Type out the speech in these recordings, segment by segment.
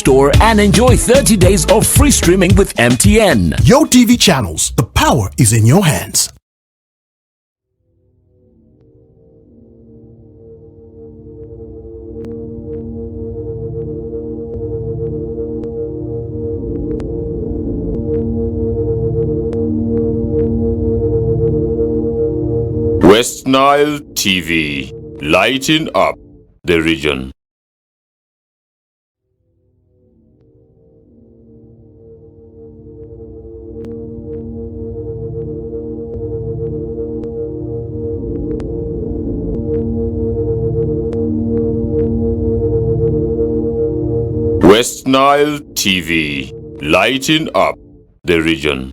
Store and enjoy 30 days of free streaming with MTN. Yo TV channels, the power is in your hands. West Nile TV, lighting up the region. West Nile TV, lighting up the region.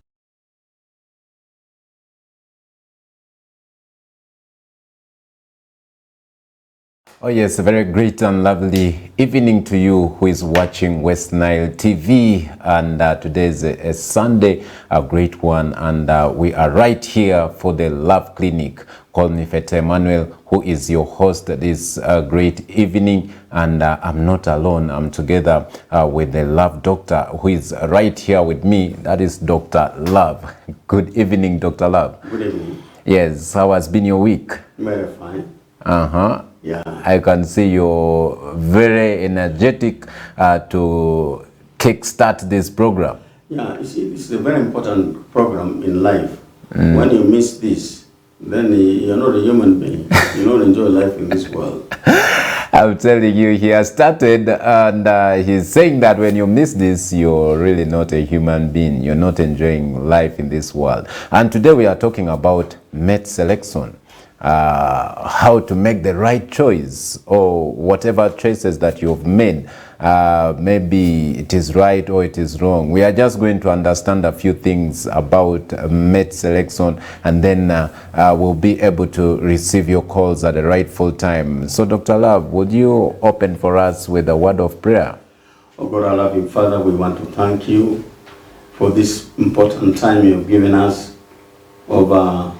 Oh yes, a very great and lovely evening to you who is watching West Nile TV, and today is a Sunday, a great one, and we are right here for the Love Clinic. Call me Fete Emmanuel, who is your host this great evening, and I'm not alone. I'm together with the Love Doctor, who is right here with me. That is Dr. Love. Good evening, Dr. Love. Good evening. Yes, how has been your week? Very fine. Yeah. I can see you're very energetic to kickstart this program. Yeah, you see, this is a very important program in life. When you miss this, then you're not a human being. You don't enjoy life in this world. I'm telling you, he has started, and he's saying that when you miss this, you're really not a human being. You're not enjoying life in this world. And today we are talking about mate selection. How to make the right choice, or whatever choices that you've made, maybe it is right or it is wrong. We are just going to understand a few things about mate selection, and then we'll be able to receive your calls at the rightful time. So Dr. Love, would you open for us with a word of prayer? Oh God, our loving Father, we want to thank you for this important time you've given us over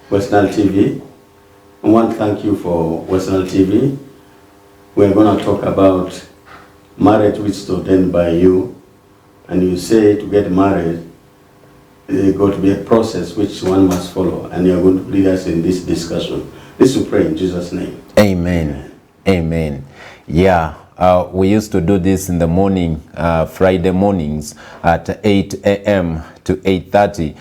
West Nile TV. I want to thank you for West Nile TV. We're going to talk about marriage which is ordained by you. And you say to get married, there's going to be a process which one must follow. And you're going to lead us in this discussion. This we pray in Jesus' name. Amen. Amen. Yeah. We used to do this in the morning, Friday mornings at 8 a.m. to 8:30,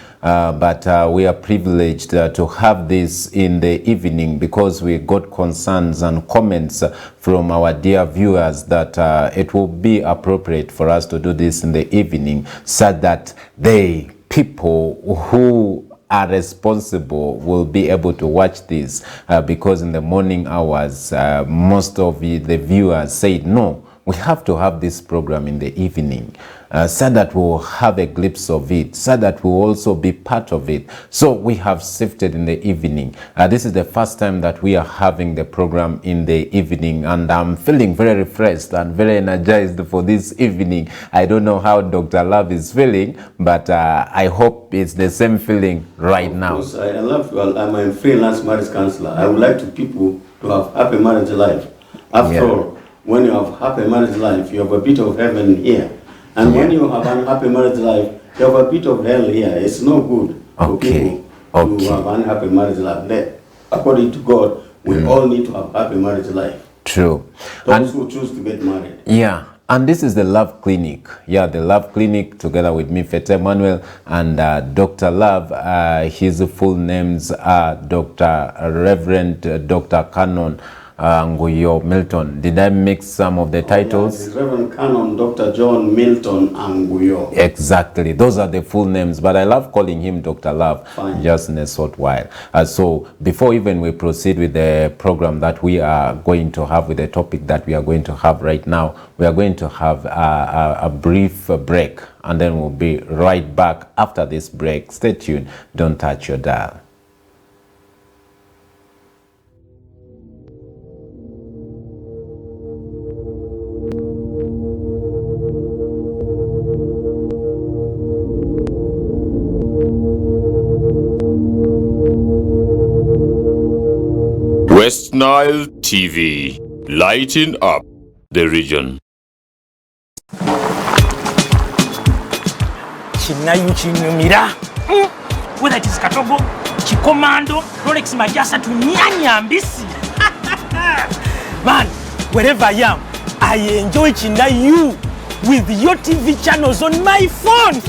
but we are privileged to have this in the evening because we got concerns and comments from our dear viewers that it will be appropriate for us to do this in the evening so that they people who are responsible will be able to watch this because in the morning hours most of the viewers said no, we have to have this program in the evening so that we'll have a glimpse of it, so that we'll also be part of it. So we have shifted in the evening. This is the first time that we are having the program in the evening, and I'm feeling very refreshed and very energized for this evening. I don't know how Dr. Love is feeling, but I hope it's the same feeling right now. Of course, I love to. I'm a freelance marriage counselor. I would like to people to have happy marriage life. After all, when you have happy marriage life, you have a bit of heaven here. And when you have an unhappy marriage life, you have a bit of hell here. It's no good for people to have unhappy marriage life. According to God, we all need to have happy marriage life. True. Those who choose to get married. Yeah. And this is the Love Clinic. Yeah, the Love Clinic together with me, Fete Emmanuel, and Dr. Love. His full names are Dr. Reverend Dr. Canon Nguyo Milton. Did I mix some of the titles? Yeah, Reverend Canon Dr. John Milton Nguyo. Exactly. Those are the full names, but I love calling him Dr. Love. Fine. Just in a short while. So before even we proceed with the program that we are going to have, with the topic that we are going to have right now, we are going to have a brief break, and then we'll be right back after this break. Stay tuned. Don't touch your dial. West Nile TV, lighting up the region. kinayu kinyumira. Whether it is Katogo, Chikomando, Rolex Majasa to Nyanya Mbisi. Man, wherever I am, I enjoy Chinayu with your TV channels on my phone.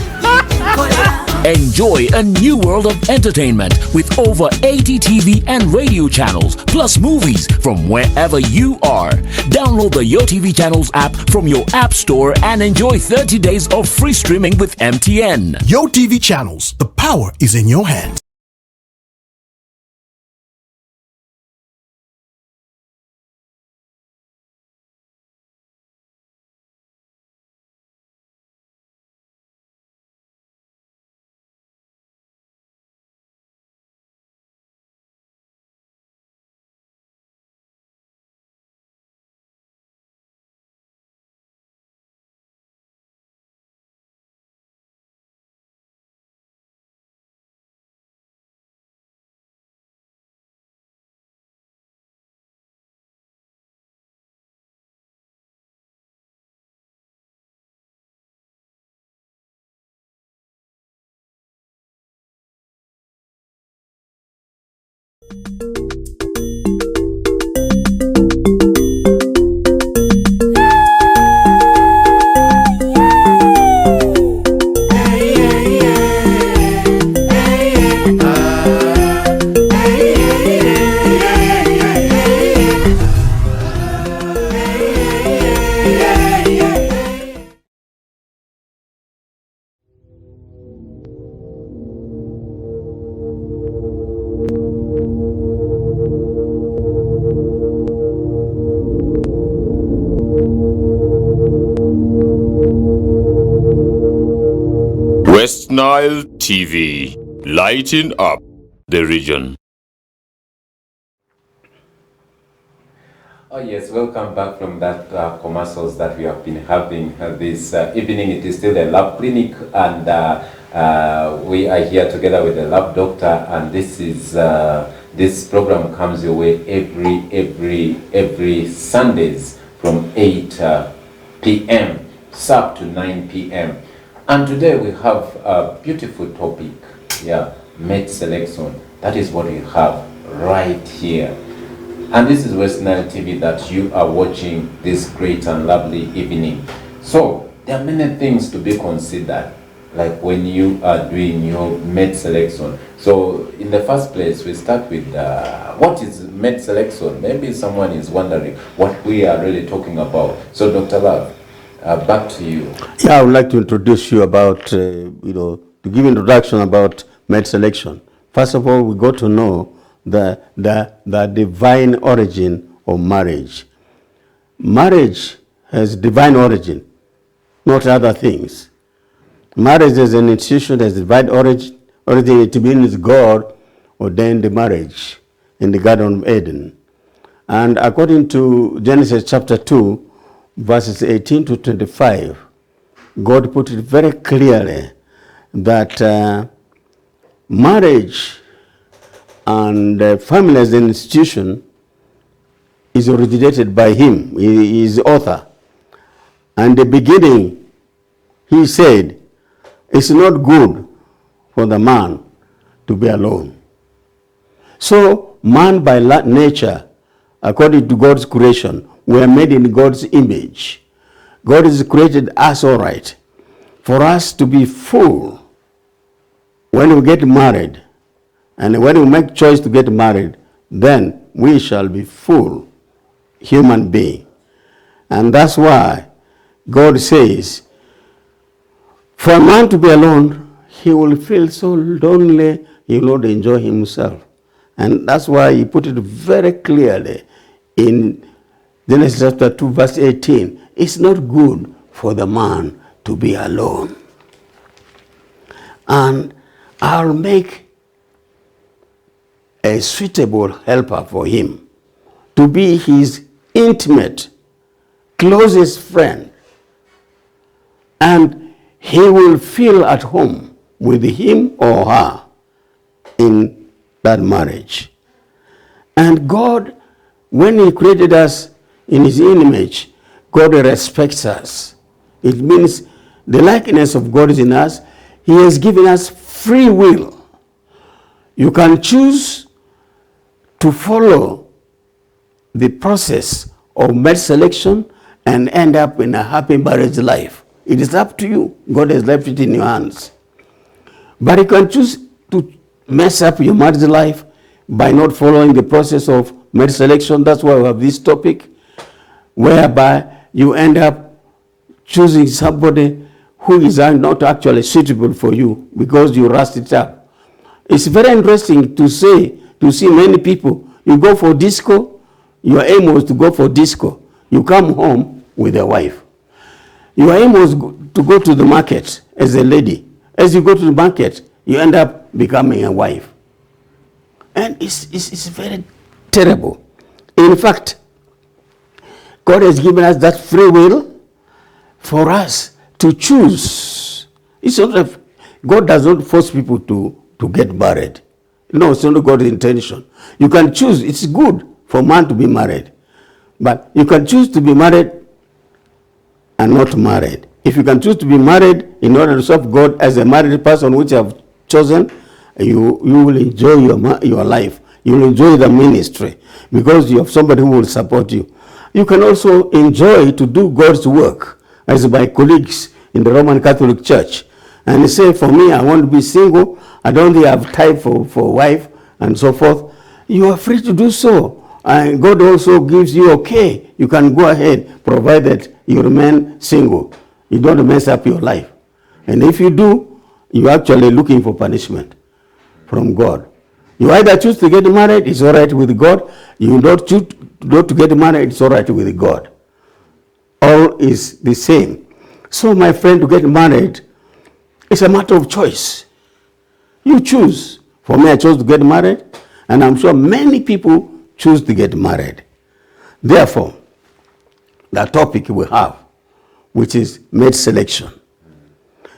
Enjoy a new world of entertainment with over 80 TV and radio channels, plus movies from wherever you are. Download the Yo TV Channels app from your app store and enjoy 30 days of free streaming with MTN. Yo TV Channels, the power is in your hands. West Nile TV, lighting up the region. Oh yes, welcome back from that commercials that we have been having this evening. It is still the lab clinic, and we are here together with the lab doctor, and this is this program comes your way every Sundays from 8 p.m. up to 9 p.m. And today we have a beautiful topic, mate selection. That is what we have right here. And this is West Nile TV that you are watching this great and lovely evening. So there are many things to be considered, like when you are doing your mate selection. So in the first place, we start with what is mate selection? Maybe someone is wondering what we are really talking about. So Dr. Love, back to you. Yeah, I would like to introduce you about, to give introduction about mate selection. First of all, we got to know the divine origin of marriage. Marriage has divine origin, not other things. Marriage as an institution has divine origin. It means God ordained the marriage in the Garden of Eden. And according to Genesis chapter 2, verses 18 to 25, God put it very clearly that marriage and family as an institution is originated by him. He is the author. And the beginning, he said, it's not good for the man to be alone. So man by nature, according to God's creation, we are made in God's image. God has created us all right for us to be full when we get married. And when we make choice to get married, then we shall be full human being. And that's why God says, for a man to be alone, he will feel so lonely, he will not enjoy himself. And that's why he put it very clearly in Genesis chapter 2, verse 18. It's not good for the man to be alone. And I'll make a suitable helper for him to be his intimate, closest friend. And he will feel at home with him or her in that marriage. And God, when he created us in his image, God respects us. It means the likeness of God is in us. He has given us free will. You can choose to follow the process of mate selection and end up in a happy marriage life. It is up to you. God has left it in your hands. But you can choose to mess up your marriage life by not following the process of mate selection. That's why we have this topic, whereby you end up choosing somebody who is not actually suitable for you because you rushed it up. It's very interesting to see many people, you go for disco, your aim was to go for disco. You come home with a wife. Your aim was to go to the market as a lady. As you go to the market, you end up becoming a wife. And it's very terrible. In fact, God has given us that free will for us to choose. It's not that God does not force people to get married. No, it's not God's intention. You can choose. It's good for man to be married. But you can choose to be married and not married. If you can choose to be married in order to serve God as a married person, which you have chosen, you will enjoy your life. You will enjoy the ministry because you have somebody who will support you. You can also enjoy to do God's work, as my colleagues in the Roman Catholic Church. And they say, for me, I want to be single. I don't really have time for a wife and so forth. You are free to do so. And God also gives you okay. You can go ahead, provided you remain single. You don't mess up your life. And if you do, you're actually looking for punishment from God. You either choose to get married, it's all right with God. You don't choose not to get married, it's all right with God. All is the same. So, my friend, to get married, it's a matter of choice. You choose. For me, I chose to get married, and I'm sure many people choose to get married. Therefore, the topic we have, which is mate selection,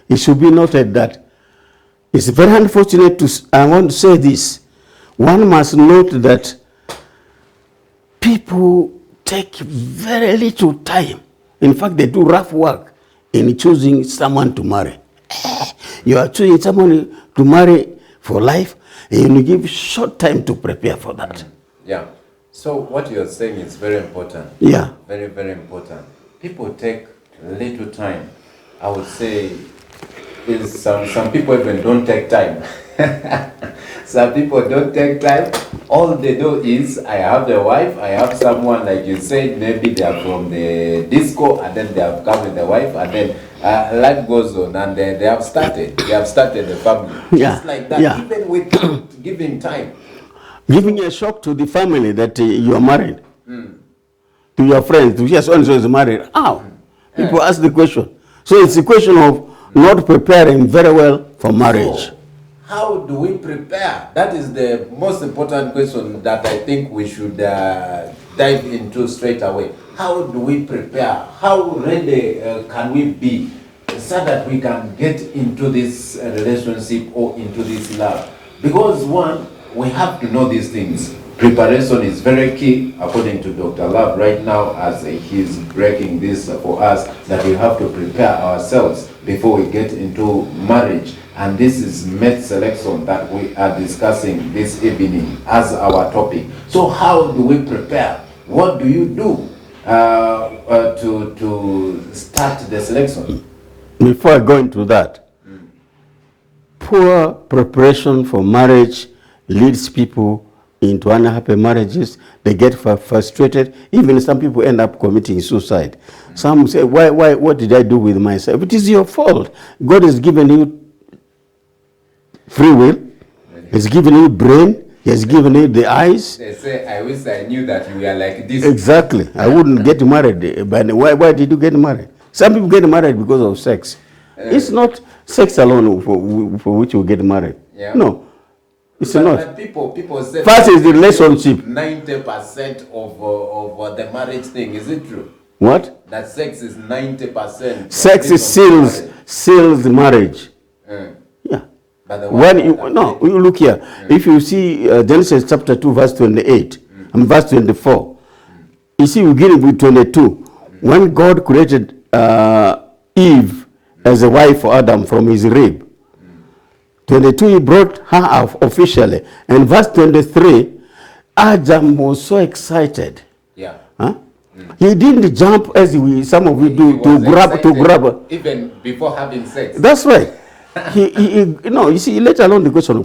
it should be noted that it's very unfortunate I want to say this. One must note that people take very little time. In fact, they do rough work in choosing someone to marry. You are choosing someone to marry for life, and you give short time to prepare for that. Yeah. So what you're saying is very important. Yeah. Very, very important. People take little time. I would say is some people even don't take time. Some people don't take time. All they do is, I have the wife, I have someone, like you said, maybe they are from the disco, and then they have come with the wife, and then life goes on, and they have started the family. Yeah. It's like that, Yeah. even with giving time. Giving a shock to the family that you are married. To your friends, to hear so-and-so is married. How? People ask the question. So it's a question of not preparing very well for marriage. So, how do we prepare? That is the most important question that I think we should dive into straight away. How do we prepare? How ready can we be so that we can get into this relationship or into this love? Because one, we have to know these things. Preparation is very key, according to Dr. Love right now, as he's breaking this for us, that we have to prepare ourselves before we get into marriage. And this is mate selection that we are discussing this evening as our topic. So how do we prepare? What do you do to start the selection? Before I go into that, poor preparation for marriage leads people into unhappy marriages. They get frustrated. Even some people end up committing suicide. Some say, why, what did I do with myself? It is your fault. God has given you free will. He's given you brain. He has given you the eyes. They say, I wish I knew that we are like this. Exactly. I wouldn't get married. But why did you get married? Some people get married because of sex. It's not sex alone for which you get married. Yeah. No. It's not. But people say first is the relationship. 90% of the marriage thing. Is it true? What? That sex is 90%. Sex is seals marriage. Yeah. But the When you look here. If you see Genesis chapter 2 verse 28 and verse 24, you see we begin with 22. When God created Eve as a wife for Adam from his rib, 22, he brought her out officially. And verse 23, Adam was so excited. Yeah. Huh? He didn't jump as some of you do He to was grab excited even before having sex. That's right. You see, let alone the question,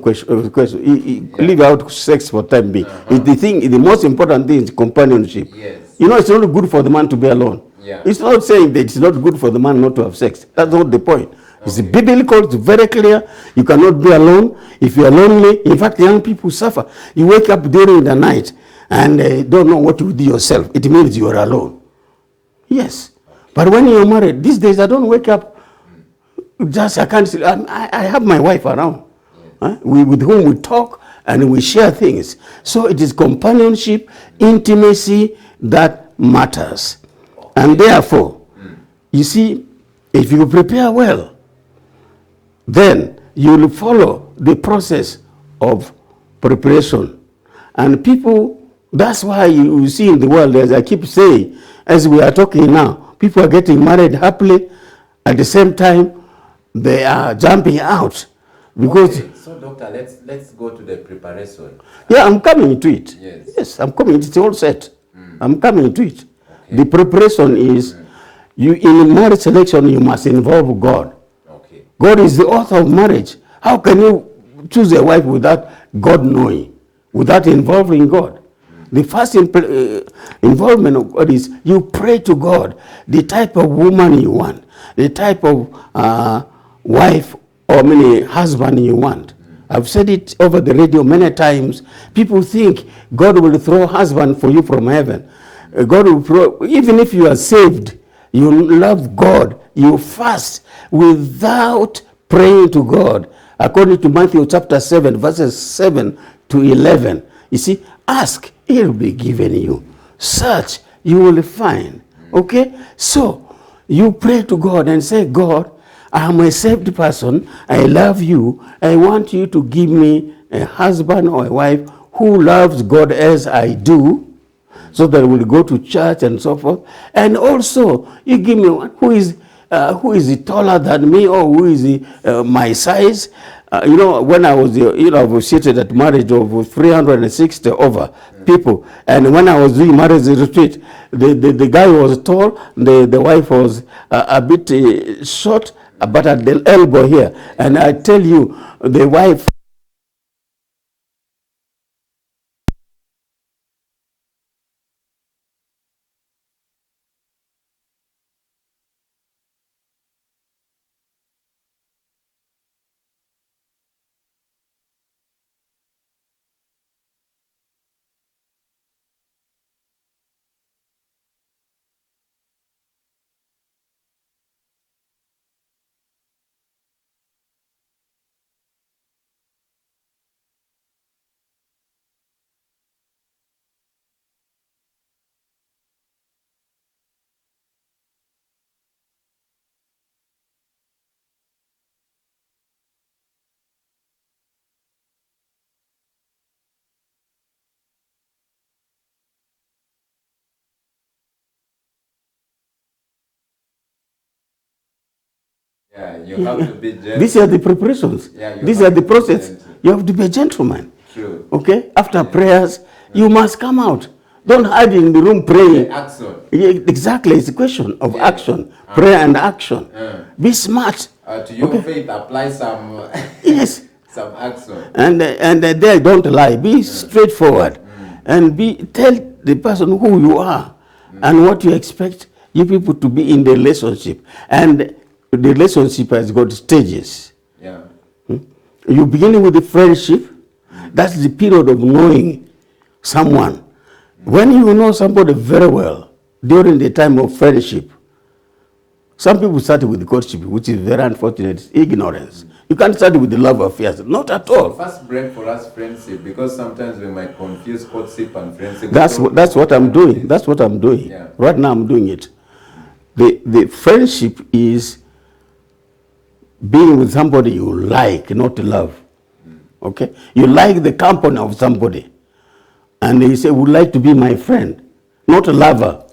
he leave out sex for time being. The most important thing is companionship. Yes. You know, it's not good for the man to be alone. Yeah. It's not saying that it's not good for the man not to have sex. That's not the point. It's biblical, it's very clear. You cannot be alone. If you are lonely, in fact, young people suffer. You wake up during the night and don't know what to do yourself. It means you are alone. Yes. But when you're married, these days I don't wake up. Just I can't. I have my wife around, with whom we talk and we share things. So it is companionship, intimacy that matters, and therefore, you see, if you prepare well, then you will follow the process of preparation, and people. That's why you see in the world, as I keep saying, as we are talking now, people are getting married happily. At the same time, they are jumping out because. Okay. So, doctor, let's go to the preparation. Yeah, I'm coming to it. Yes, I'm coming. It's all set. I'm coming to it. Okay. The preparation is you in marriage selection. You must involve God. Okay. God is the author of marriage. How can you choose a wife without God knowing, without involving God? The first involvement of God is you pray to God the type of woman you want, the type of wife or husband you want. I've said it over the radio many times. People think God will throw a husband for you from heaven. God will throw, even if you are saved, you love God, you fast without praying to God. According to Matthew chapter 7, verses 7 to 11. You see, ask, it will be given you. Search, you will find. Okay? So, you pray to God and say, God, I am a saved person. I love you. I want you to give me a husband or a wife who loves God as I do, so that we'll go to church and so forth. And also, you give me one who is taller than me, or who is my size. When I was, I was seated at marriage of 360 over people, and when I was doing marriage retreat, the guy was tall, the wife was a bit short, but at the elbow here. And I tell you, the wife. Yeah, you have to be gentle. These are the preparations. Yeah, these are the process. You have to be a gentleman. True. Okay? After prayers, you must come out. Don't hide in the room praying. Action. Yeah, exactly. It's a question of action. Prayer and action. Be smart. To your faith, apply some. Yes. Some action. And there, don't lie. Be straightforward, and tell the person who you are and what you expect you people to be in the relationship. And the relationship has got stages. Yeah. You begin with the friendship. That's the period of knowing someone. When you know somebody very well during the time of friendship, some people start with the courtship, which is very unfortunate. It's ignorance. You can't start with the love affairs. Not at all. First break for us friendship, because sometimes we might confuse courtship and friendship. That's what I'm doing. That's what I'm doing. Yeah. Right now I'm doing it. The friendship is being with somebody you like, not love. Okay? You like the company of somebody. And they say, would like to be my friend, not a lover.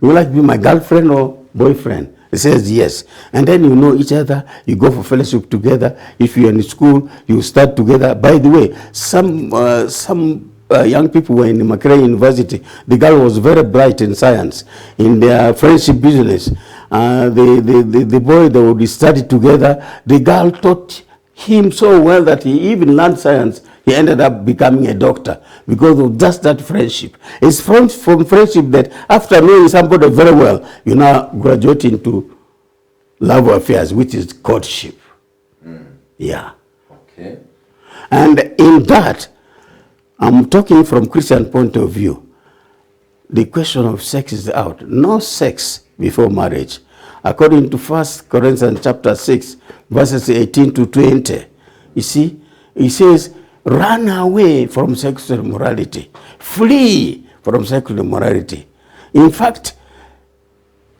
You would like to be my girlfriend or boyfriend. He says yes. And then you know each other, you go for fellowship together. If you're in school, you start together. By the way, some young people were in Makerere University. The girl was very bright in science, in their friendship business. The boy, they would study together. The girl taught him so well that he even learned science. He ended up becoming a doctor because of just that friendship. It's from friendship that after knowing somebody very well, you now graduate into love affairs, which is courtship. Yeah. Okay. And in that, I'm talking from Christian point of view. The question of sex is out. No sex before marriage. According to 1 Corinthians chapter 6, verses 18 to 20. You see, it says, run away from sexual immorality. Flee from sexual immorality. In fact,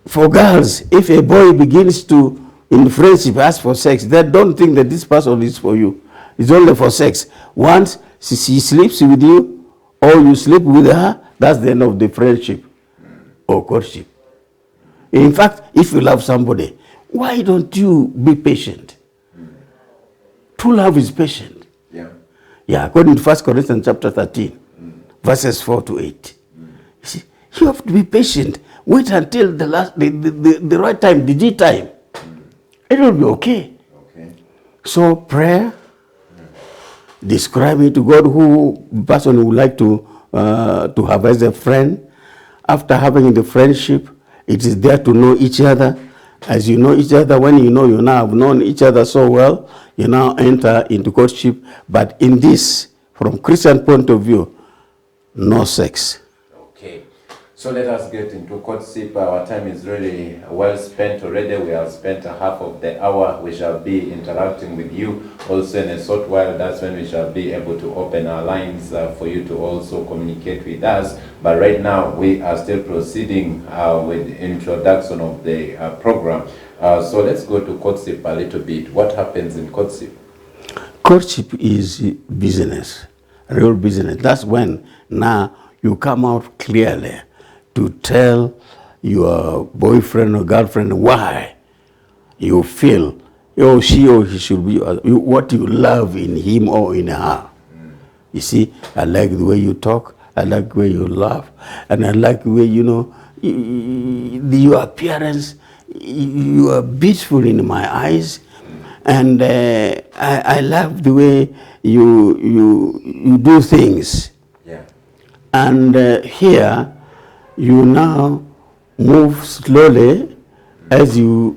for girls, if a boy begins to, in friendship, ask for sex, they don't think that this person is for you. It's only for sex. Once she sleeps with you, or you sleep with her, that's the end of the friendship or courtship. In fact, if you love somebody, why don't you be patient? True love is patient. Yeah. Yeah, according to 1 Corinthians chapter 13, verses 4 to 8. You see, you have to be patient. Wait until the right time, the G time. It will be okay. Okay. So prayer, describing to God who person who would like to have as a friend. After having the friendship, it is there to know each other. As you know each other, when you know you now have known each other so well, you now enter into courtship. But in this, from Christian point of view, no sex. Okay. So let us get into courtship. Our time is really well spent already. We have spent a half of the hour. We shall be interacting with you also in a short while. That's when we shall be able to open our lines for you to also communicate with us. But right now, we are still proceeding with introduction of the program. So let's go to courtship a little bit. What happens in courtship? Courtship is business, real business. That's when now you come out clearly to tell your boyfriend or girlfriend why you feel she or he should be, what you love in him or in her. You see, I like the way you talk, I like the way you laugh, and I like the way, your appearance, you are beautiful in my eyes, and I love the way you do things. Yeah. And here, you now move slowly as you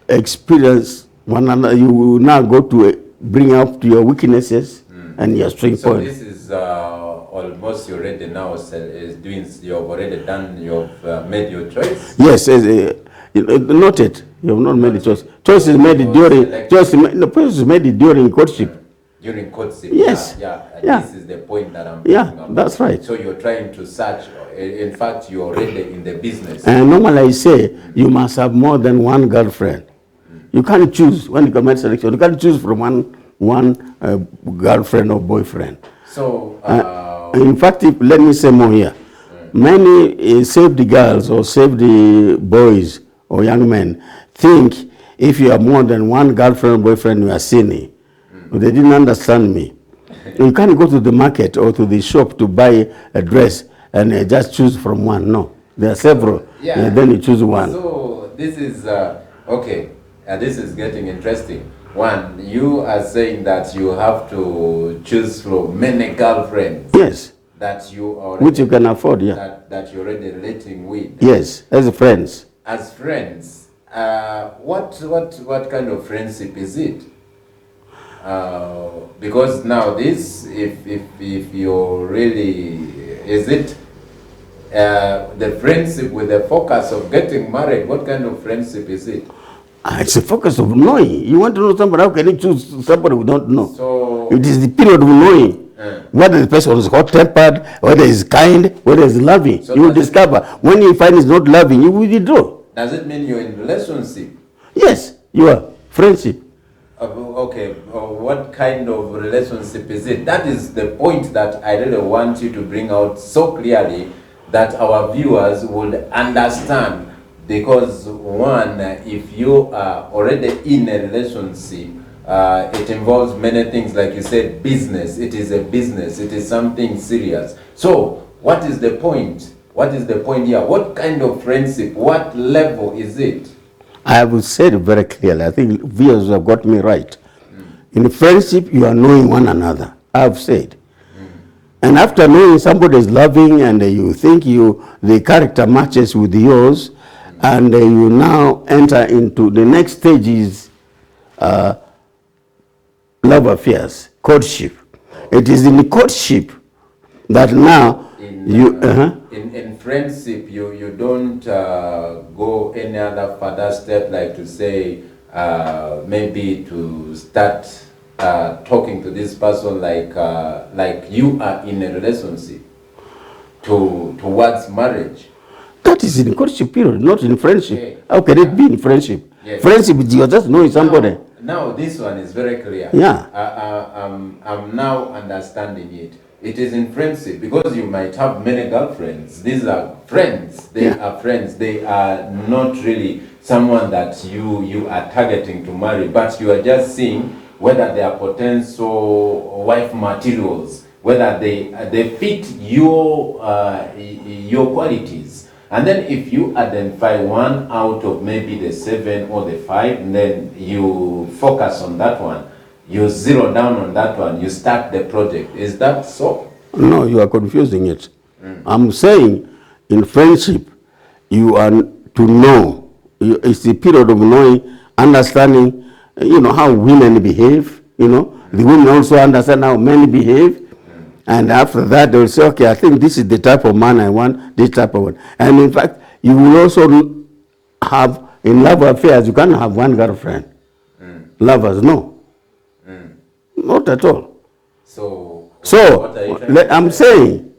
experience one another. You will now go to bring up to your weaknesses and your strength So point. this is almost you already now is doing. You've already done. You've made your choice. Yes, not it. You have not made a choice. Choice is made during. Choice is made during courtship. During courtship. Yes. Yeah. Yeah. This is the point that I'm talking about. That's right. So you're trying to search. In fact, you're already in the business. And normally I say you must have more than one girlfriend. You can't choose when you commit selection. You can't choose from one girlfriend or boyfriend. So in fact, let me say more here. Many saved girls or saved boys or young men think if you have more than one girlfriend or boyfriend, you are sinning. But they didn't understand me. You can't go to the market or to the shop to buy a dress and just choose from one. No, there are several. Yeah. And then you choose one. So this is okay. This is getting interesting. One, you are saying that you have to choose from many girlfriends. Yes. That you already, which you can afford, yeah. That you're already relating with. Yes, as friends. As friends, what kind of friendship is it? Because now this, if you're really, is it the friendship with the focus of getting married? What kind of friendship is it? It's a focus of knowing. You want to know somebody, how can you choose somebody who don't know? So it is the period of knowing. Whether the person is hot-tempered, whether he's kind, whether he's loving. So you will discover. When you find he's not loving, you will withdraw. Does it mean you're in relationship? Yes, you are. Friendship. Okay, what kind of relationship is it? That is the point that I really want you to bring out so clearly that our viewers would understand Because one, if you are already in a relationship, it involves many things, like you said, business. It is a business. It is something serious. So, what is the point? What is the point here? What kind of friendship? What level is it? I have said very clearly. I think viewers have got me right. In friendship, you are knowing one another. I have said. And after knowing somebody is loving and you think the character matches with yours, and you now enter into the next stage is love affairs, courtship. It is in the courtship that now In friendship, you don't go any other further step, like to say maybe to start talking to this person like you are in a relationship towards marriage. that is in the courtship period, not in friendship. Okay. How can it be in friendship? Yes. Friendship, you're just knowing somebody. Now this one is very clear. Yeah. I'm now understanding it. It is in friendship, because you might have many girlfriends. These are friends. They are friends. They are not really someone that you are targeting to marry, but you are just seeing whether they are potential wife materials, whether they fit your qualities. And then if you identify one out of maybe the 7 or the 5, and then you focus on that one, you zero down on that one, you start the project. Is that so? No, you are confusing it. I'm saying in friendship, you are to know. It's the period of knowing, understanding, how women behave. The women also understand how men behave. And after that, they'll say, okay, I think this is the type of man I want, this type of one. And in fact, you will also have, in love affairs, you can't have one girlfriend. Lovers, no. Not at all. So So, what are you trying to I'm say? saying,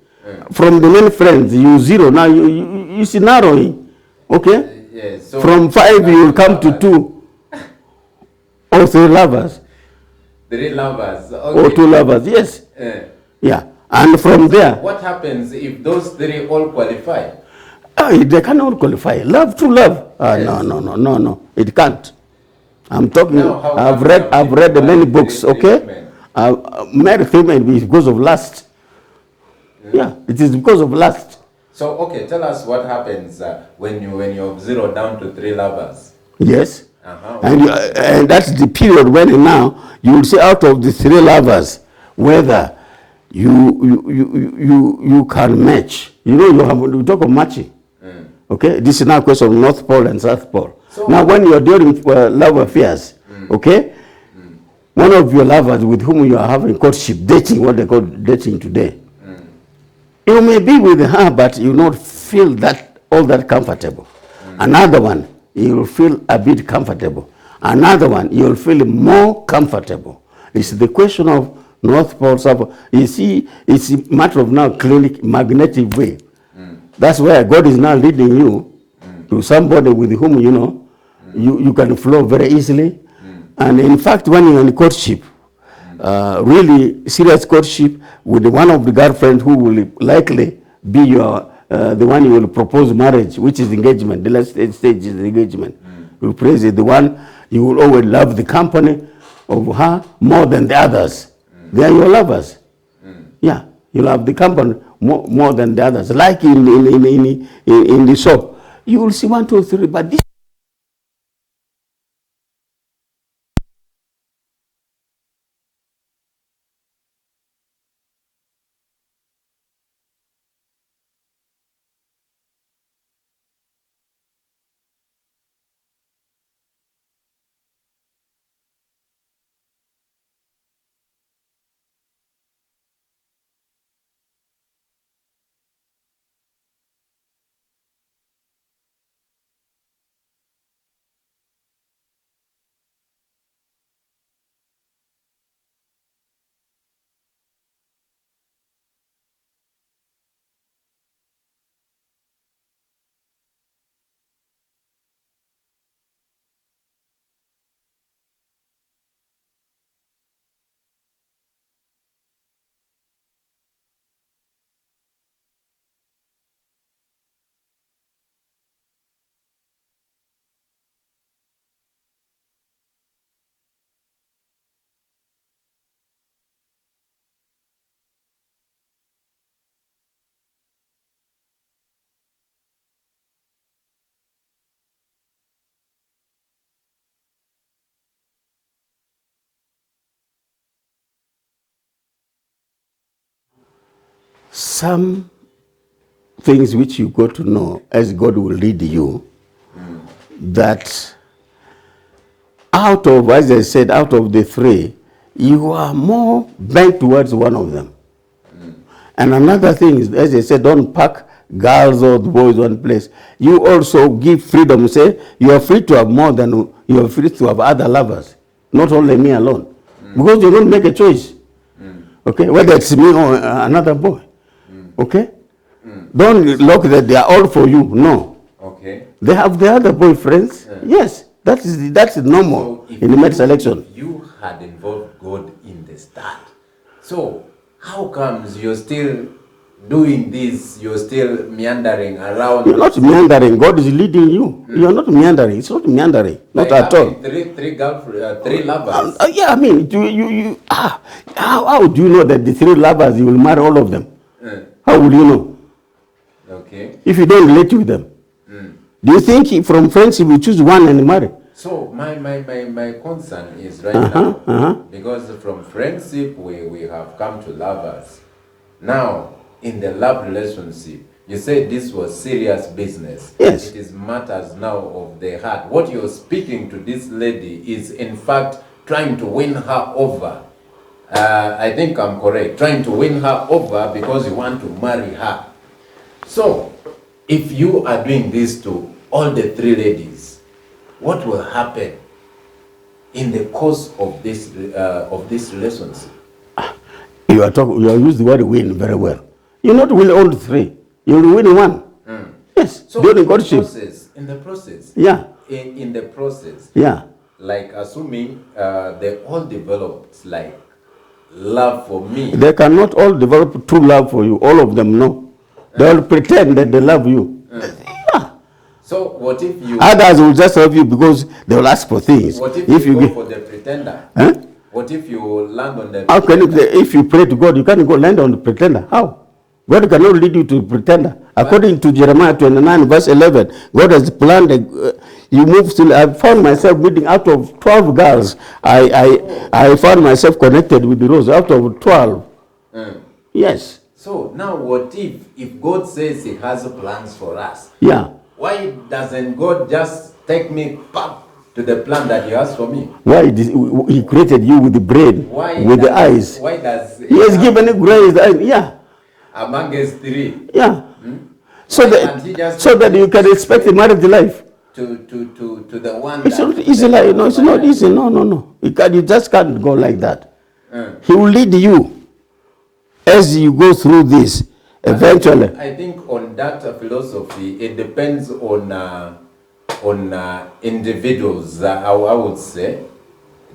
from the many friends, you zero. Now you see narrowing. Okay? Yes, so From 5, you will come to 2 or 3 lovers. 3 lovers. Or Okay. 2 lovers, yes. Yeah. And from there, What happens if those 3 all qualify? they cannot qualify. Love, true love. Yes. No. It can't. I'm talking, Now, how I've come read some many people marry books, 3 okay? women? Married female because of lust. Yeah, it is because of lust. So, okay, tell us what happens when you zero down to 3 lovers. Yes. Uh-huh. And that's the period when now you will see out of the 3 lovers whether you can match. We talk of matching. Okay, this is now a question of North Pole and South Pole. So, now, when you are during love affairs, okay, one of your lovers with whom you are having courtship, dating, what they call dating today, you may be with her, but you not feel all that comfortable. Another one, you will feel a bit comfortable. Another one, you will feel more comfortable. It's the question of North Pole, South Pole. You see, it's a matter of now clinic, magnetic way. That's where God is now leading you to somebody with whom you can flow very easily. And in fact, when you're in courtship, really serious courtship with one of the girlfriends who will likely be your the one you will propose marriage, which is engagement. The last stage is engagement. You praise it. The one you will always love the company of her more than the others. They are your lovers. Yeah, you love the company more than the others. Like in the shop, you will see 1, 2, 3, but this some things which you got to know as God will lead you, that out of, as I said, out of the three, you are more bent towards one of them. And another thing is, as I said, don't pack girls or boys one place. You also give freedom. Say, you are free to have more than, you are free to have other lovers, not only me alone. Because you're going to make a choice. Okay, whether it's me or another boy. Okay? Don't look that they are all for you. No. Okay. They have the other boyfriends. Yes, that's normal So in the mate selection. You had involved God in the start. So how comes you're still doing this? You're still meandering around. You're not meandering. God is leading you. You're not meandering. It's not meandering. Not at all. Three lovers. Yeah, I mean, how do you know that the three lovers, you will marry all of them? How will you know? Okay. If you don't relate with them. Do you think from friendship you choose one and marry? So my concern is right now, because from friendship we have come to lovers. Now, in the love relationship, you said this was serious business. Yes. It is matters now of the heart. What you're speaking to this lady is in fact trying to win her over. I think I'm correct. Trying to win her over because you want to marry her. So, if you are doing this to all the three ladies, what will happen in the course of this relationship? You are using the word win very well. You not win all three. You will win one. Yes. So during in the courtship. in the process. Yeah. In the process. Yeah. Like assuming they all developed like love for me. They cannot all develop true love for you. All of them, no. They will pretend that they love you. Yeah. So what if you... Others will just love you because they will ask for things. What if you go for the pretender? Huh? What if you land on the How can you, if you pray to God, you can't go land on the pretender? How? God cannot lead you to the pretender. According to Jeremiah 29 verse 11, God has planned, you move still. I found myself meeting out of 12 girls. I found myself connected with the rose out of 12. Yes. So now what if God says he has plans for us? Yeah. Why doesn't God just take me back to the plan that he has for me? Why he created you with the brain, with the eyes. Why does he has given you grace? Yeah. Among us three. Yeah. So that you can expect a married life. To the one. It's not easy. No, it's not easy. No. You just can't go like that. He will lead you as you go through this. Eventually. I think on that philosophy, it depends on individuals. I would say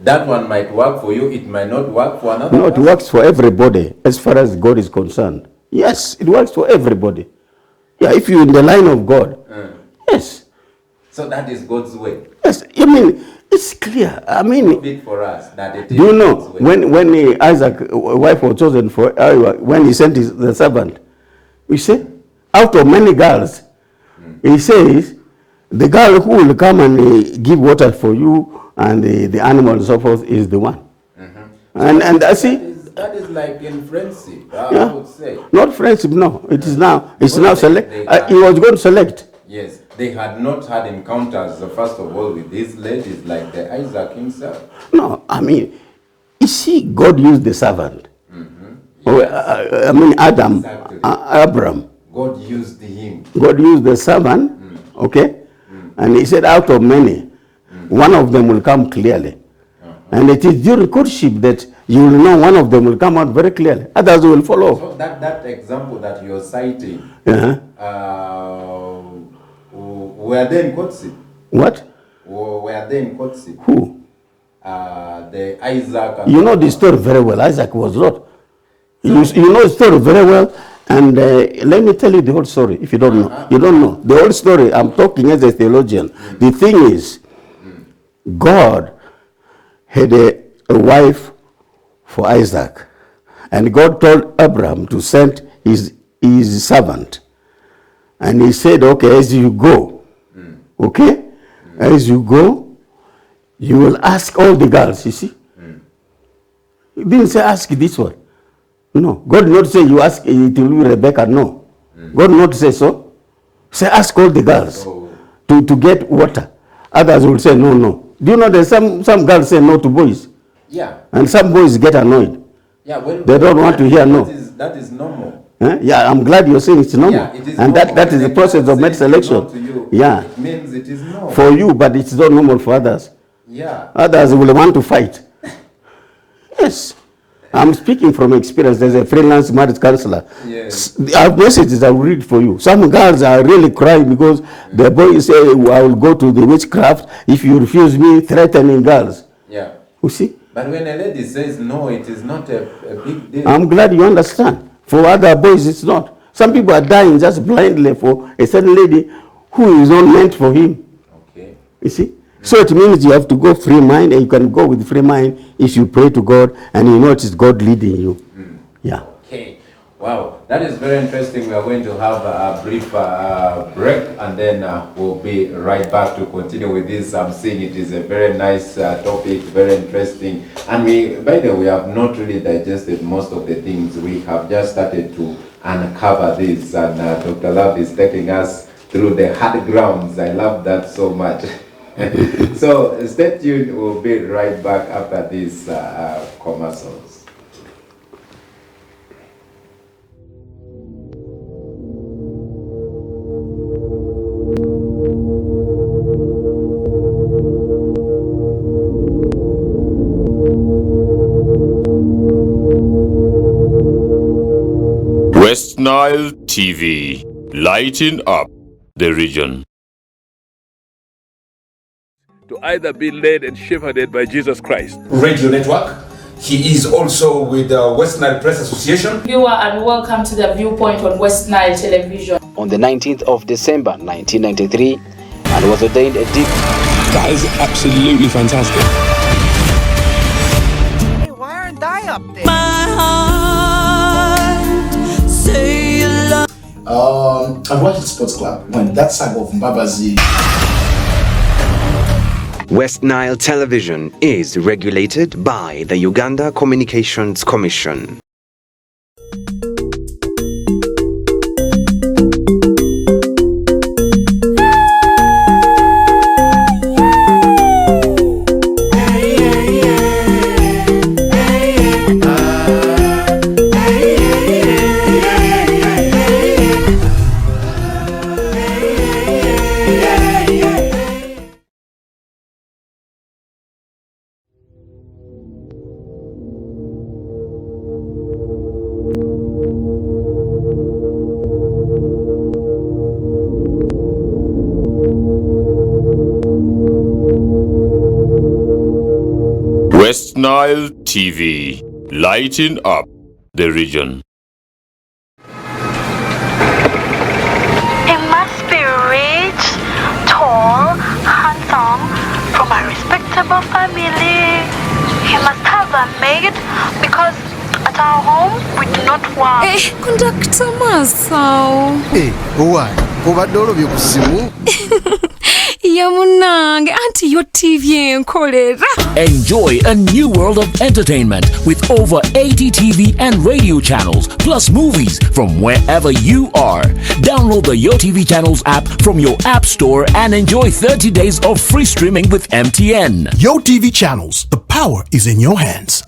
that one might work for you. It might not work for another. No, it works for everybody as far as God is concerned. Yes, it works for everybody. Yeah, if you're in the line of God. Yes. So that is God's way. Yes, I mean, it's clear. I mean, bit for us that it is. Do you know God's way. when Isaac wife was chosen for when he sent the servant, you see, out of many girls, he says, the girl who will come and give water for you and the animal and so forth is the one. And I see. That is like in friendship, I would say. Not friendship, no. It is now. It's now select. He was going to select. Yes, they had not had encounters, first of all, with these ladies like the Isaac himself. No, I mean, you see, God used the servant. Yes. I mean, Adam, Exactly. Abraham. God used him. God used the servant, okay? And he said, out of many, one of them will come clearly. And it is during courtship that you will know one of them will come out very clearly. Others will follow. So that example that you're citing, were they in courtship? What? Were they in courtship? Who? The Isaac. And You know the story very well. Isaac was not. You know the story very well. And let me tell you the whole story if you don't know. You don't know. The whole story, I'm talking as a theologian. The thing is, God had a wife for Isaac. And God told Abraham to send his servant. And he said, okay, as you go, okay, as you go, you will ask all the girls, you see. He didn't say ask this one. No. God not say you ask it will be Rebecca. No. God not say so. Say ask all the girls to get water. Others will say no, no. Do you know that some girls say no to boys? Yeah. And some boys get annoyed. Yeah. Well, They don't want to hear no. That is normal. Yeah, I'm glad you're saying it's normal. Yeah, it is and normal. that is the When process God of mate says no selection. to you, Yeah. it means it is no. For you, but it's not normal for others. Yeah. Others will want to fight. Yes. I'm speaking from experience as a freelance marriage counselor. Yes. I have messages I will read for you. Some girls are really crying because the boy say, I will go to the witchcraft if you refuse me, threatening girls. Yeah. You see? But when a lady says no, it is not a big deal. I'm glad you understand. For other boys, it's not. Some people are dying just blindly for a certain lady who is not meant for him. Okay. You see? So it means you have to go free mind, and you can go with free mind if you pray to God and you know it is God leading you. Yeah. Okay. Wow, that is very interesting. We are going to have a brief break, and then we'll be right back to continue with this. I'm seeing it is a very nice topic, very interesting. And we, by the way, we have not really digested most of the things. We have just started to uncover this, and Dr. Love is taking us through the hard grounds. I love that so much. So stay tuned. We'll be right back after these commercials. West Nile TV, lighting up the region. To either be led and shepherded by Jesus Christ. Radio Network. He is also with the West Nile Press Association. Viewer, and welcome to the Viewpoint on West Nile Television. On the 19th of December 1993, and was ordained a deep. That is absolutely fantastic. Hey, why aren't I up there? My heart, say you love. I've watched the Sports Club when that saga of Mbabazi. West Nile Television is regulated by the Uganda Communications Commission. West Nile TV, lighting up the region. He must be rich, tall, handsome, from a respectable family. He must have a maid because at our home we do not work. Conductor Masao. Why? Obadde olobye ku simu? Yamunange, anti your TV enkolera. Enjoy a new world of entertainment with over 80 TV and radio channels, plus movies from wherever you are. Download the YoTV Channels app from your app store and enjoy 30 days of free streaming with MTN. YoTV Channels, the power is in your hands.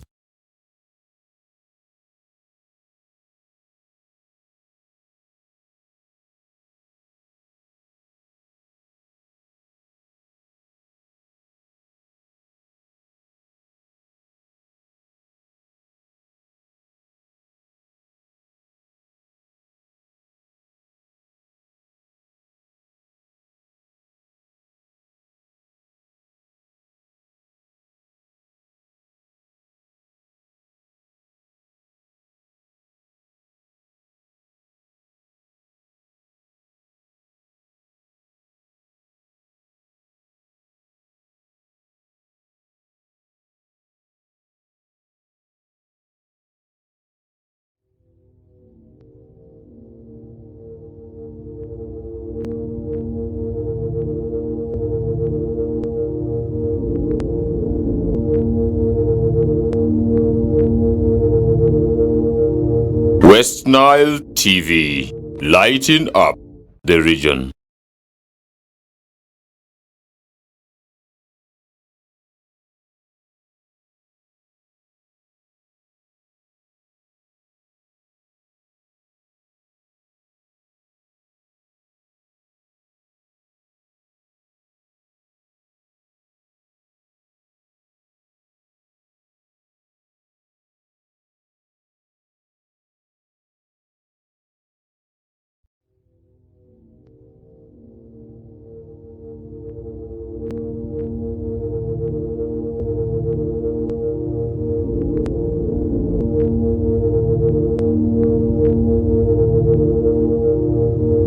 West Nile TV, lighting up the region.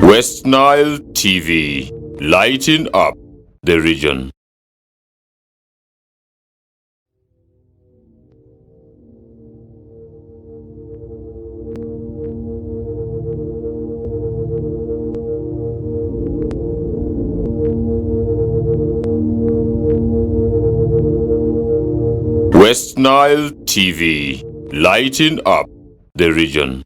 West Nile TV, lighting up the region. West Nile TV, lighting up the region.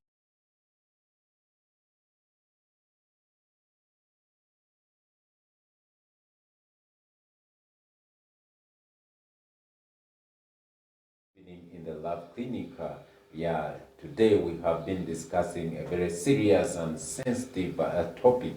In the lab clinic, today we have been discussing a very serious and sensitive topic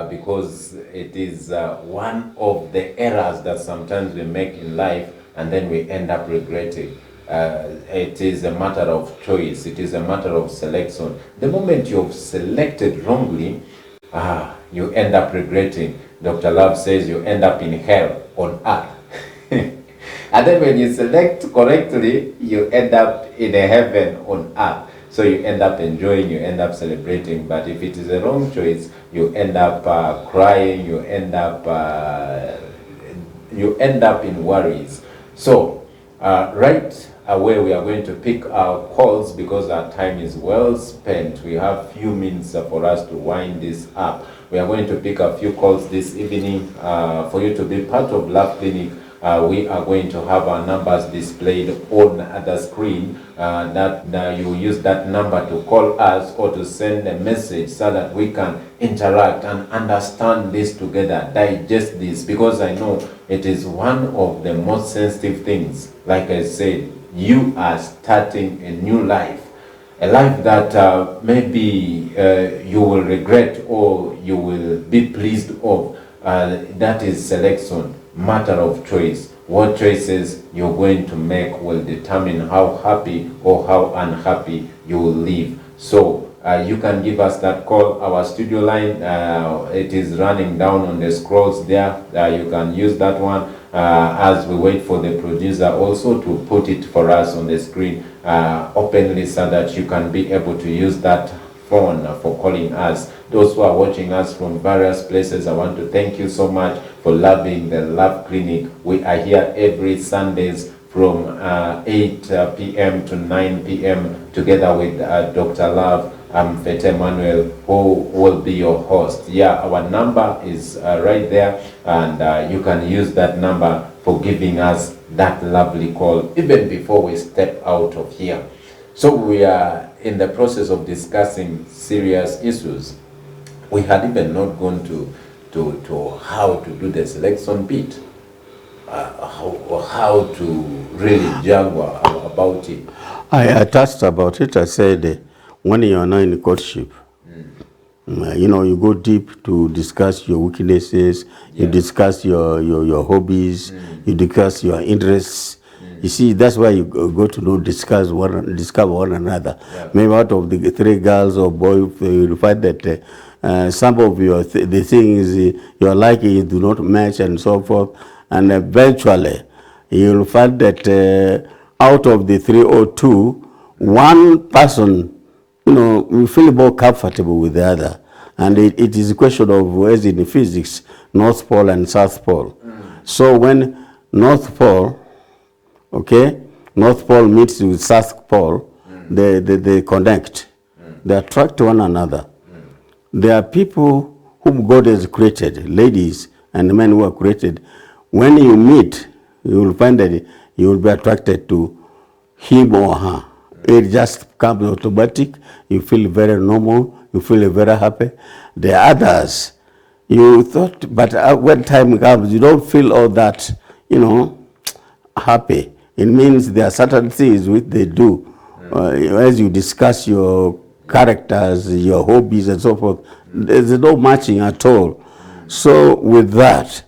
because it is one of the errors that sometimes we make in life and then we end up regretting. It is a matter of choice. It is a matter of selection. The moment you've selected wrongly, you end up regretting. Dr. Love says you end up in hell on earth. And then when you select correctly, you end up in a heaven on earth. So you end up enjoying, you end up celebrating. But if it is a wrong choice, you end up crying, you end up in worries. So right away, we are going to pick our calls because our time is well spent. We have few minutes for us to wind this up. We are going to pick a few calls this evening for you to be part of Love Clinic. We are going to have our numbers displayed on the screen. That you use that number to call us or to send a message so that we can interact and understand this together, digest this, because I know it is one of the most sensitive things. Like I said, you are starting a new life, a life that maybe you will regret or you will be pleased of. That is selection, matter of choice. What choices you're going to make will determine how happy or how unhappy you will live. So you can give us that call. Our studio line, it is running down on the scrolls there. You can use that one as we wait for the producer also to put it for us on the screen openly so that you can be able to use that phone for calling us. Those who are watching us from various places, I want to thank you so much for loving the Love Clinic. We are here every Sundays from 8 p.m. to 9 p.m. together with Dr. Love. I'm Fete Emmanuel, who will be your host. Our number is right there, and you can use that number for giving us that lovely call even before we step out of here. So we are in the process of discussing serious issues. We had even not gone to how to do the selection bit, how to really juggle about it. I touched about it. I said when you are not in courtship, you go deep to discuss your weaknesses, you discuss your hobbies, you discuss your interests. You see, that's why you go to discover one another. Maybe out of the three girls or boys, you'll find that some of the things you're liking do not match and so forth. And eventually, you'll find that out of the 3 or 2, one person, will feel more comfortable with the other. And it is a question of, as in physics, North Pole and South Pole. So when North Pole meets with South Pole, they connect. They attract one another. There are people whom God has created, ladies and men who are created. When you meet, you will find that you will be attracted to him or her. it just comes automatic. You feel very normal. You feel very happy. The others, you thought, but when time comes, you don't feel all that, happy. It means there are certain things which they do. As you discuss your characters, your hobbies and so forth, there's no matching at all. So with that,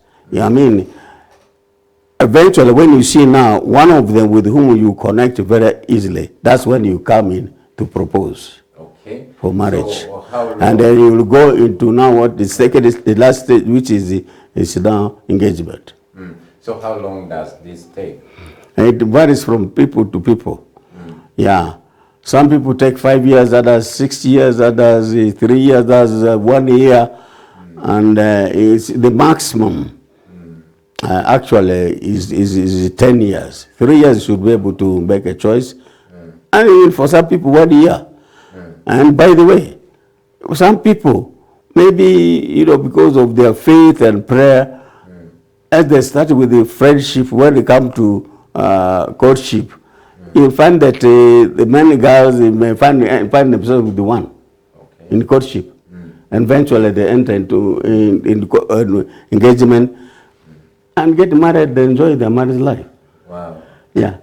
eventually when you see now one of them with whom you connect very easily, that's when you come in to propose for marriage. So and then you will go into now what the second is the last stage, which is now engagement. So how long does this take? It varies from people to people. Yeah. Some people take 5 years, others 6 years, others 3 years, others 1 year. And it's the maximum actually is 10 years. 3 years you should be able to make a choice. And even for some people 1 year. And by the way, some people, maybe, because of their faith and prayer, as they start with the friendship, when they come to courtship, you find that the many girls may find themselves with the one in courtship. And eventually they enter into engagement and get married, they enjoy their marriage life. Wow. Yeah.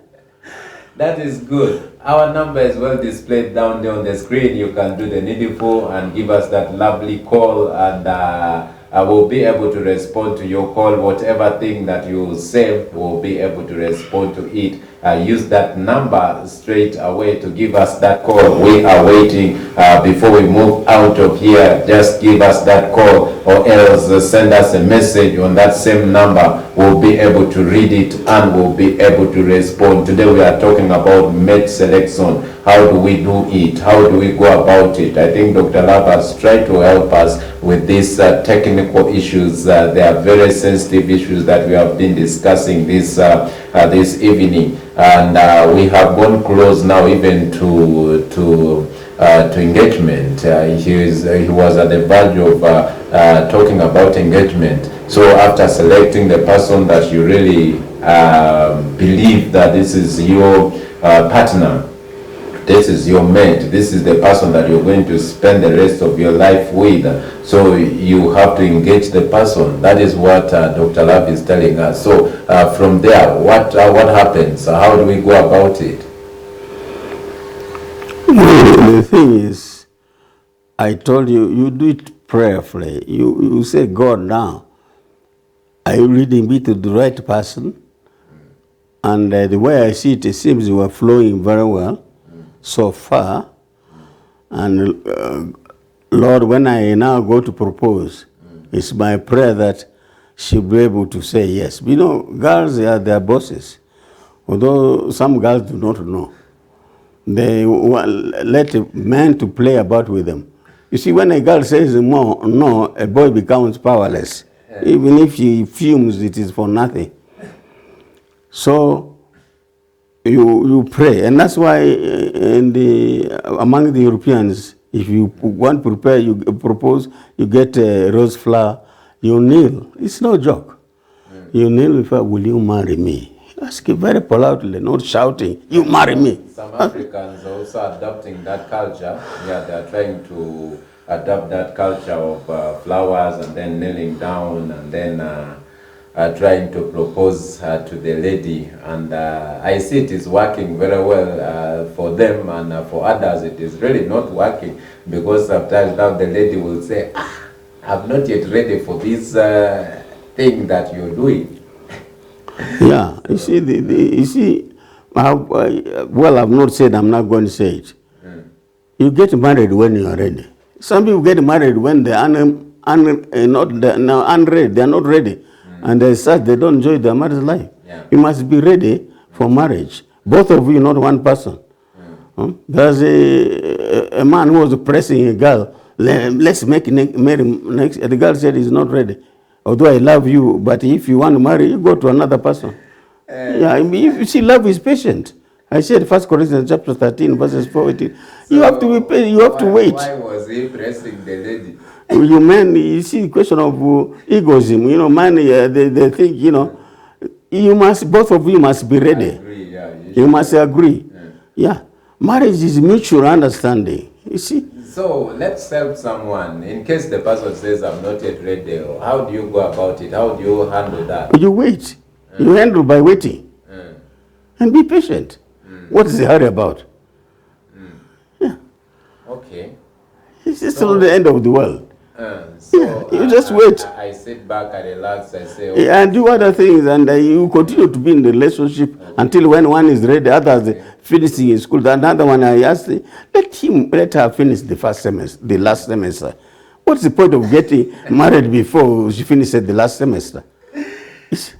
That is good. Our number is well displayed down there on the screen. You can do the needful and give us that lovely call, and I will be able to respond to your call. Whatever thing that you save, will be able to respond to it. Use that number straight away to give us that call. We are waiting before we move out of here. Just give us that call, or else send us a message on that same number. We'll be able to read it and we'll be able to respond. Today we are talking about mate selection. How do we do it? How do we go about it? I think Dr. Love has tried to help us with these technical issues. They are very sensitive issues that we have been discussing this evening. And we have gone close now even to engagement. He was at the verge of talking about engagement. So after selecting the person that you really believe that this is your partner, this is your mate, this is the person that you're going to spend the rest of your life with, so you have to engage the person. That is what Dr. Love is telling us. So from there, what happens? How do we go about it? The thing is, I told you, you do it prayerfully. You say, God, now, are you leading me to the right person? And the way I see it seems you are flowing very well so far. And Lord, when I now go to propose, it's my prayer that she'll be able to say yes. Girls are their bosses, although some girls do not know. They let men to play about with them. You see, when a girl says no, a boy becomes powerless. Even if he fumes, it is for nothing. So you pray, and that's why among the Europeans, if you want to prepare, you propose, you get a rose flower, you kneel. It's no joke. You kneel before, will you marry me? Ask it very politely, not shouting, you marry me. Some Africans are also adopting that culture. Yeah, they're trying to adopt that culture of flowers and then kneeling down and then trying to propose to the lady. And I see it is working very well for them, and for others it is really not working, because sometimes now the lady will say, I'm not yet ready for this thing that you're doing. Yeah, you see, well, I've not said, I'm not going to say it. You get married when you are ready. Some people get married when they are unready. They are not ready. And as such, they don't enjoy their marriage life. You must be ready for marriage. Both of you, not one person. There's a man who was pressing a girl, let's marry next. The girl said he's not ready. Although I love you, but if you want to marry, you go to another person. You see, love is patient. I said 1 Corinthians chapter 13, verses 14. So you have to be patient, you have to wait. Why was he pressing the lady? You see, the question of egoism, man, they think, you must, both of you must be ready. Agree, you must agree. Yeah. Marriage is mutual understanding. You see? So let's help someone. In case the person says, I'm not yet ready, how do you go about it? How do you handle that? You wait. You handle by waiting. And be patient. What is the hurry about? Yeah. Okay. It's not the end of the world. So you just wait. I sit back and relax. I say, okay. And do other things, and you continue to be in the relationship until when one is ready, others finishing in school. Another one, I asked, let her finish the first semester, the last semester. What's the point of getting married before she finishes the last semester?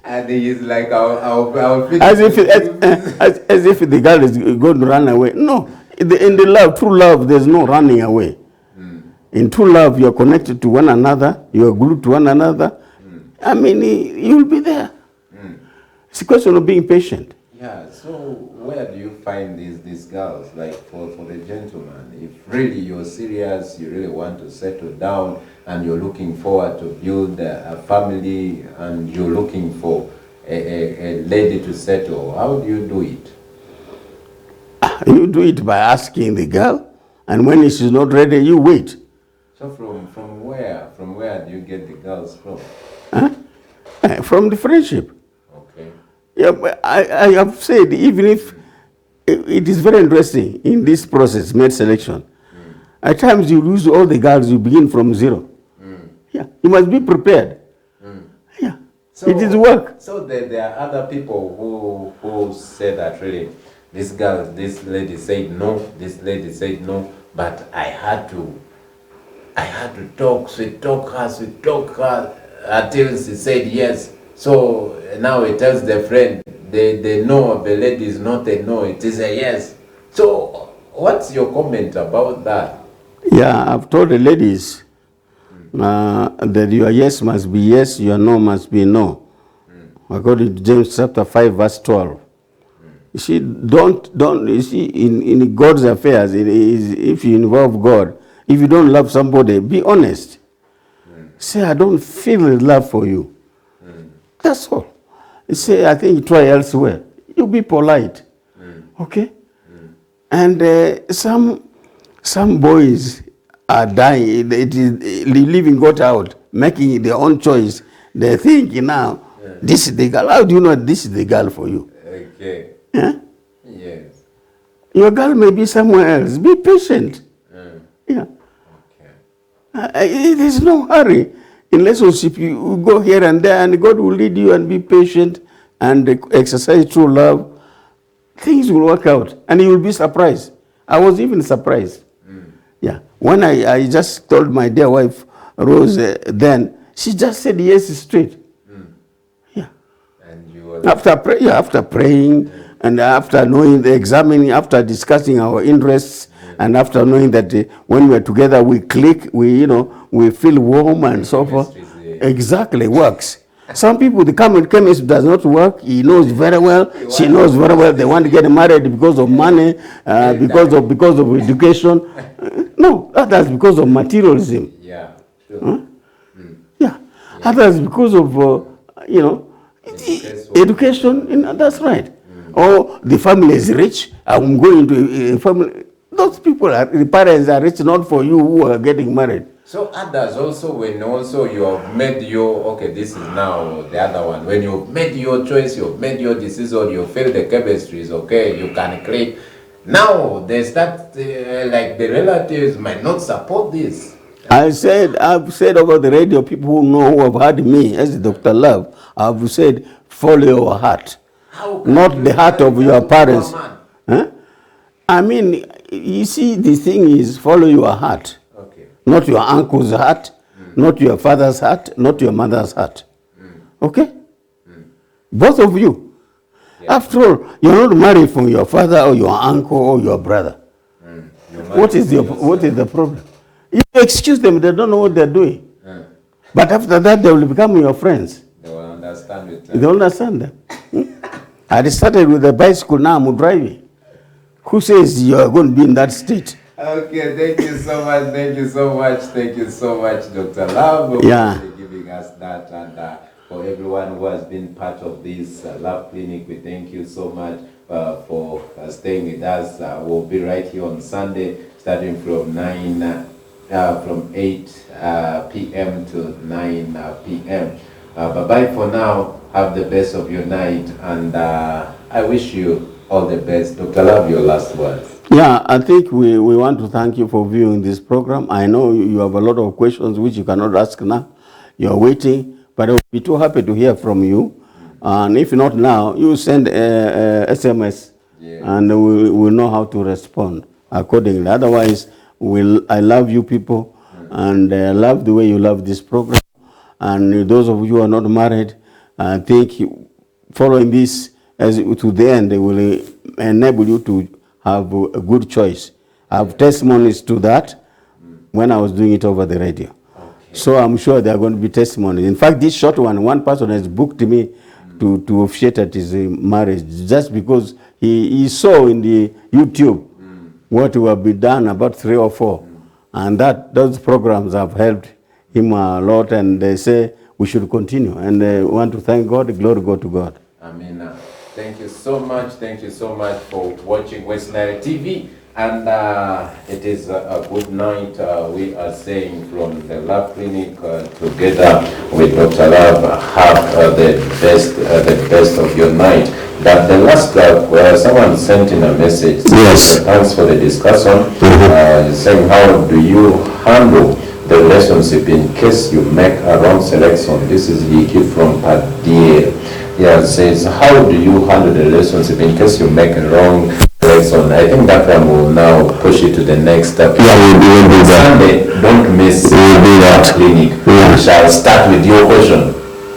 And he's like, I'll finish. As if the girl is going to run away. No, in the love, true love, there's no running away. In true love, you're connected to one another, you're glued to one another. I mean, you'll be there. It's a question of being patient. Yeah, so where do you find these girls? Like for the gentleman, if really you're serious, you really want to settle down, and you're looking forward to build a family, and you're looking for a lady to settle, how do you do it? You do it by asking the girl, and when she's not ready, you wait. So from where? From where do you get the girls from? From the friendship. Okay. Yeah, but I have said, even if it is very interesting in this process, mate selection, at times you lose all the girls, you begin from zero. Yeah, you must be prepared. Yeah, so, it is work. So there are other people who say that really, this lady said no, this lady said no, but I had to talk her until she said yes. So now he tells the friend, the no of the lady is not a no, it is a yes. So what's your comment about that? Yeah, I've told the ladies that your yes must be yes, your no must be no. According to James chapter 5, verse 12. You see, you see, in God's affairs, if you involve God, if you don't love somebody, be honest. Say, I don't feel love for you. That's all. You say, I think you try elsewhere. You be polite. Okay? And some boys are dying. It is leaving God out, making their own choice. They think now, this is the girl. How do you know this is the girl for you? Okay. Yeah? Yes. Your girl may be somewhere else. Be patient. Yeah. There's no hurry. In relationship, you go here and there, and God will lead you, and be patient and exercise true love. Things will work out, and you will be surprised. I was even surprised. Yeah. When I just told my dear wife, Rose, then, she just said yes straight. Yeah. And you were after praying, and after knowing, examining, after discussing our interests, and after knowing that when we're together, we click, we feel warm and so forth. Exactly, works. Some people, the chemist does not work. He knows very well. She knows very well. They want to get married because of money, because of education. No, that's because of materialism. Yeah. Sure. Yeah. Others because of education. That's right. Or the family is rich. I'm going to a family. Those people the parents are rich, not for you who are getting married. So others also, when also you have made this is now the other one. When you've made your choice, you've made your decision, you feel the chemistry is okay, you can click. Now they start like the relatives might not support this. I've said over the radio, people who have heard me as Dr. Love, I've said, follow your heart, not the heart of your parents. Huh? I mean, you see, the thing is, follow your heart. Okay. Not your uncle's heart, not your father's heart, not your mother's heart. Okay? Both of you. Yeah. After all, you're not married from your father or your uncle or your brother. What is the problem? You excuse them, they don't know what they're doing. But after that, they will become your friends. They will understand it. They understand them. I started with a bicycle, now I'm driving. Who says you're going to be in that state? Okay, thank you so much. Thank you so much. Thank you so much, Dr. Love, for giving us that. And for everyone who has been part of this love clinic, we thank you so much. for staying with us. We'll be right here on Sunday, starting from 8 p.m. to 9 p.m. Bye-bye for now. Have the best of your night, and I wish you all the best. Dr. Love, your last words. Yeah, I think we want to thank you for viewing this program. I know you have a lot of questions which you cannot ask now. You are waiting, but I will be too happy to hear from you. And if not now, you send a SMS, and we will know how to respond accordingly. Otherwise, I love you people, and I love the way you love this program. And those of you who are not married, I think following this to the end, they will enable you to have a good choice. I have testimonies to that when I was doing it over the radio. So I'm sure there are going to be testimonies. In fact, this short one person has booked me to officiate at his marriage just because he saw in the YouTube what will be done, about 3 or 4. And those programs have helped him a lot, and they say we should continue. And I want to thank God. Glory go to God. Amen. Thank you so much. Thank you so much for watching West Nile TV. And it is a good night. We are saying from the Love Clinic together with Dr. Love, have the best of your night. But the last someone sent in a message. Yes. Thanks for the discussion. Saying, how do you handle the relationship in case you make a wrong selection? This is Yiki from Padie. Yeah, says, how do you handle the relationship in case you make a wrong selection? I think that one will now push it to the next step. Yeah, we'll do that. Sunday, don't miss We'll do that. Clinic. Yeah. We shall start with your question.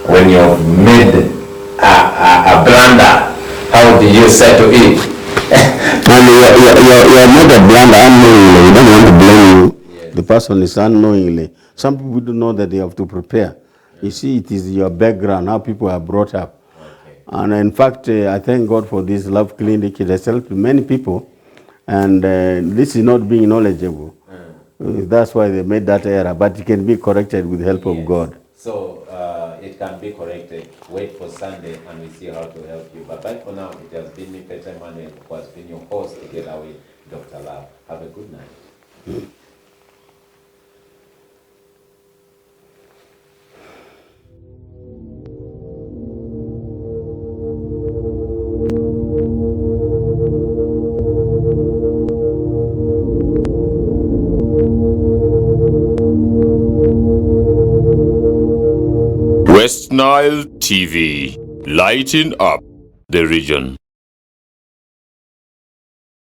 When you've made a blunder, how do you settle it? And you're not a blunder unknowingly. We don't want to blame you. Yes. The person is unknowingly. Some people don't know that they have to prepare. Yeah. You see, it is your background, how people are brought up. Okay. And in fact, I thank God for this Love Clinic. It has helped many people. And this is not being knowledgeable. That's why they made that error. But it can be corrected with the help of God. So it can be corrected. Wait for Sunday and we see how to help you. But bye for now. It has been me, Peter Manuel, who has been your host together with Dr. Love. Have a good night. West Nile TV, lighting up the region.